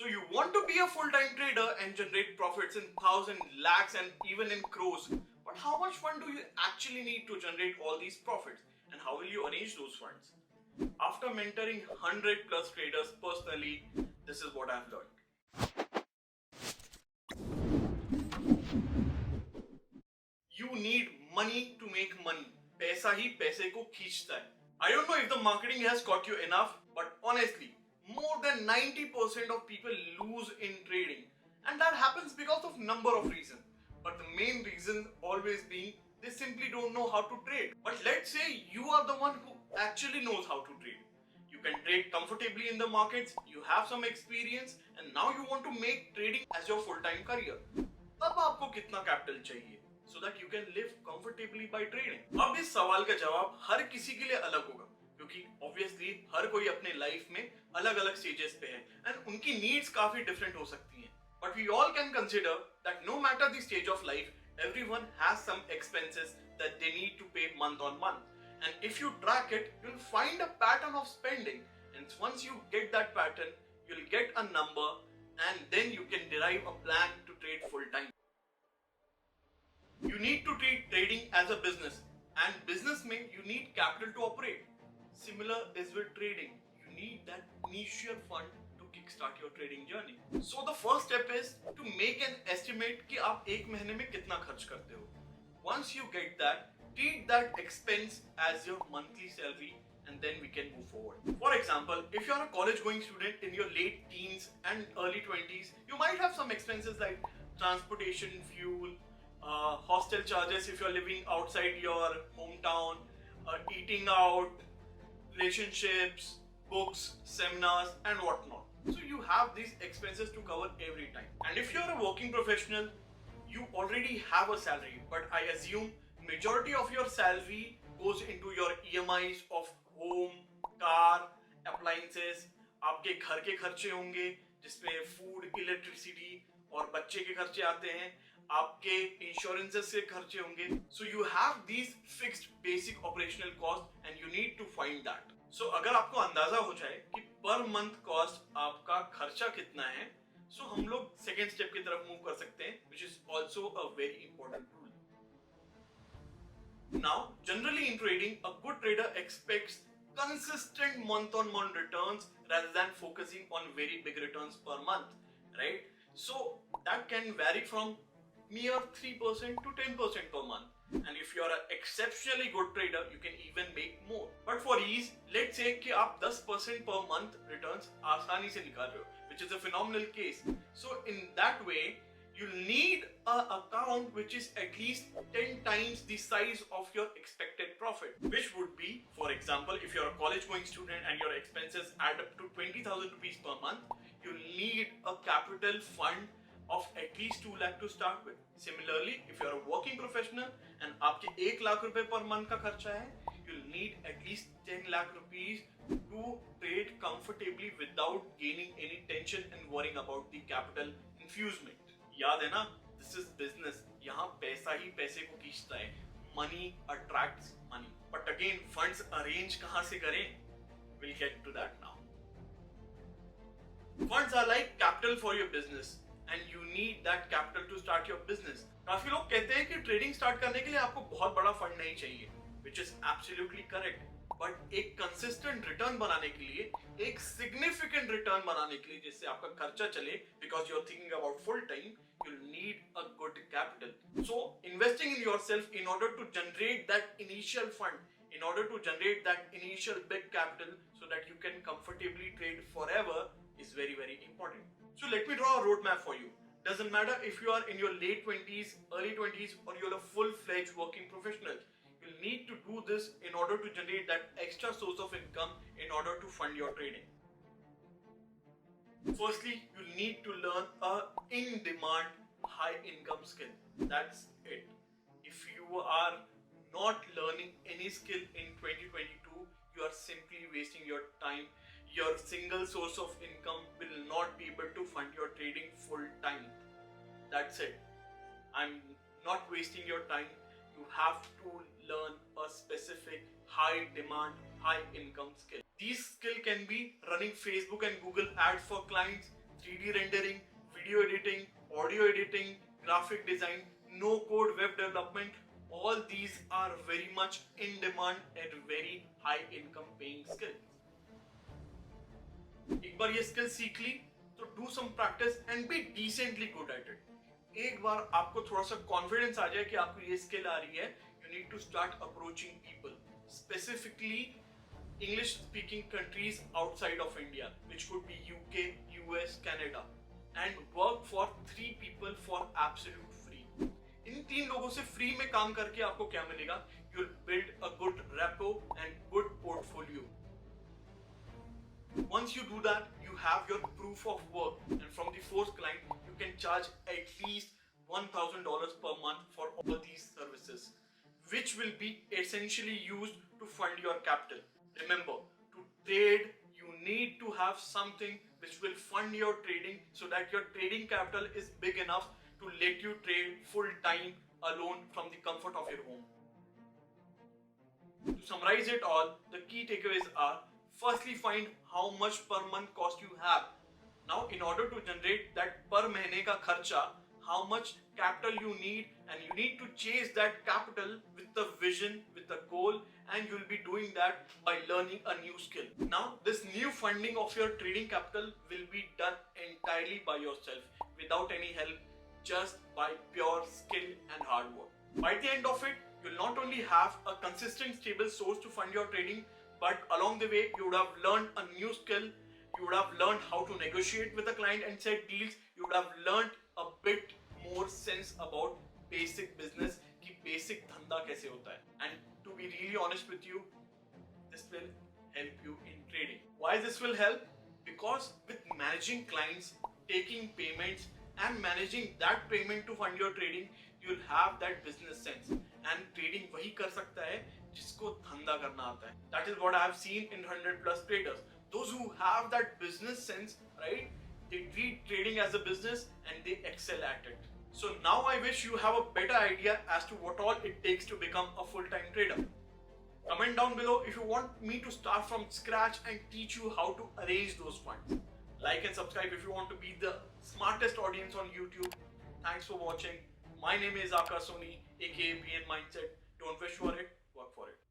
So you want to be a full-time trader and generate profits in thousands, lakhs and even in crores. But how much fund do you actually need to generate all these profits? And how will you arrange those funds? After mentoring 100 plus traders personally, this is what I've learned. You need money to make money. पैसा ही पैसे को खींचता है. I don't know if the marketing has caught you enough, but honestly, more than 90% of people lose in trading. And that happens because of number of reasons. But the main reason always being they simply don't know how to trade. But let's say you are the one who actually knows how to trade. You can trade comfortably in the markets, you have some experience, and now you want to make trading as your full-time career. तब आपको कितना capital चाहिए so that you can live comfortably by trading? अब इस सवाल का जवाब हर किसी के लिए अलग होगा, क्योंकि obviously हर कोई अपने लाइफ में अलग अलग स्टेजेस पे है and उनकी नीड्स काफी डिफरेंट हो सकती हैं. But we all can consider that no matter the stage of life, everyone has some expenses that they need to pay month on month. And if you track it, you'll find a pattern of spending. And once you get that pattern, you'll get a number and then you can derive a plan to trade full time. You need to treat trading as a business, and business means you need capital to operate. Similar is with trading. You need that initial fund to kickstart your trading journey. So the first step is to make an estimate कि आप एक महीने में कितना खर्च करते हो. Once you get that, treat that expense as your monthly salary, and then we can move forward. For example, if you are a college going student in your late teens and early 20s, you might have some expenses like transportation, fuel, hostel charges if you're living outside your hometown, eating out, relationships, books, seminars and whatnot. So you have these expenses to cover every time. And if you're a working professional, you already have a salary, but I assume majority of your salary goes into your EMIs of home, car, appliances. आपके घर के खर्चे होंगे जिसमें food, electricity और बच्चे के खर्चे आते हैं. आपके इंश्योरेंसेस के खर्चे होंगे. So you have these fixed basic operational costs and you need to find that. So अगर आपको अंदाजा हो जाए कि पर मंथ कॉस्ट आपका खर्चा कितना है, so हम लोग सेकेंड स्टेप की तरफ मूव कर सकते हैं, which is also a very important rule. Now, generally in trading, a good trader expects consistent month-on-month returns rather than focusing on very big returns per month, right? So that can vary from mere 3% to 10% per month. And if you are an exceptionally good trader, you can even make more. But for ease, let's say कि आप 10% per month returns आसानी से निकाल रहे हो, which is a phenomenal case. So in that way, you'll need an account which is at least 10 times the size of your expected profit, which would be, for example, if you're a college going student and your expenses add up to 20,000 rupees per month, you'll need a capital fund of at least 2 lakh to start with. Similarly, if you're a working professional and आपके 1 लाख रुपए per month का खर्चा है, you'll need at least 10 lakh rupees to trade comfortably without gaining any tension and worrying about the capital infusement. याद है ना, this is business. यहाँ पैसा ही पैसे को खींचता है. Money attracts money. But again, funds arrange कहाँ से करें? We'll get to that now. Funds are like capital for your business, and you need that capital to start your business. काफी लोग कहते हैं कि ट्रेडिंग स्टार्ट करने के लिए आपको बहुत बड़ा फंड नहीं चाहिए, which is absolutely correct. But एक कंसिस्टेंट रिटर्न बनाने के लिए, एक सिग्निफिकेंट रिटर्न बनाने के लिए जिससे आपका खर्चा चले, because you are thinking about full time, you need a good capital. So investing in yourself in order to generate that initial fund, in order to generate that initial big capital so that you can comfortably trade forever is very, very important. So let me draw a roadmap for you. Doesn't matter if you are in your late 20s, early 20s, or you're a full-fledged working professional. You'll need to do this in order to generate that extra source of income in order to fund your trading. Firstly, you need to learn a in-demand, high-income skill. That's it. If you are not learning any skill in 2022, you are simply wasting your time. Your single source of income will not be able to fund your trading full time. That's it. I'm not wasting your time. You have to learn a specific high demand, high income skill. These skills can be running Facebook and Google ads for clients, 3D rendering, video editing, audio editing, graphic design, no code web development, all these are very much in demand and very high income paying skills. एक बार ये skill सीख ली तो do some practice and be decently good at it. एक बार आपको थोड़ा सा कॉन्फिडेंस आ जाए कि आपको ये स्किल आ रही है, you need to start approaching people, specifically English speaking countries outside of India, which could be UK, US, Canada, and work for 3 people for absolute free. इन 3 लोगों से फ्री में काम करके आपको क्या मिलेगा? You'll build a good rapport and good portfolio. Once you do that, you have your proof of work, and from the fourth client, you can charge at least $1,000 per month for all these services, which will be essentially used to fund your capital. Remember, to trade, you need to have something which will fund your trading so that your trading capital is big enough to let you trade full time alone from the comfort of your home. To summarize it all, the key takeaways are: firstly, find how much per month cost you have. Now, in order to generate that per महीने का खर्चा, how much capital you need, and you need to chase that capital with the vision, with the goal, and you'll be doing that by learning a new skill. Now, this new funding of your trading capital will be done entirely by yourself, without any help, just by pure skill and hard work. By the end of it, you'll not only have a consistent, stable source to fund your trading, but along the way, you would have learned a new skill. You would have learned how to negotiate with the client and set deals. You would have learned a bit more sense about basic business, कि basic धंधा कैसे होता है. And to be really honest with you, this will help you in trading. Why this will help? Because with managing clients, taking payments, and managing that payment to fund your trading, you'll have that business sense. And trading वही कर सकता है जिसको धंधा करना आता है. That is what I have seen in 100+ traders. Those who have that business sense, right? They treat trading as a business and they excel at it. So now I wish you have a better idea as to what all it takes to become a full-time trader. Comment down below if you want me to start from scratch and teach you how to arrange those funds. Like and subscribe if you want to be the smartest audience on YouTube. Thanks for watching. My name is Akash Soni, aka Bnmindset. Don't wish for it.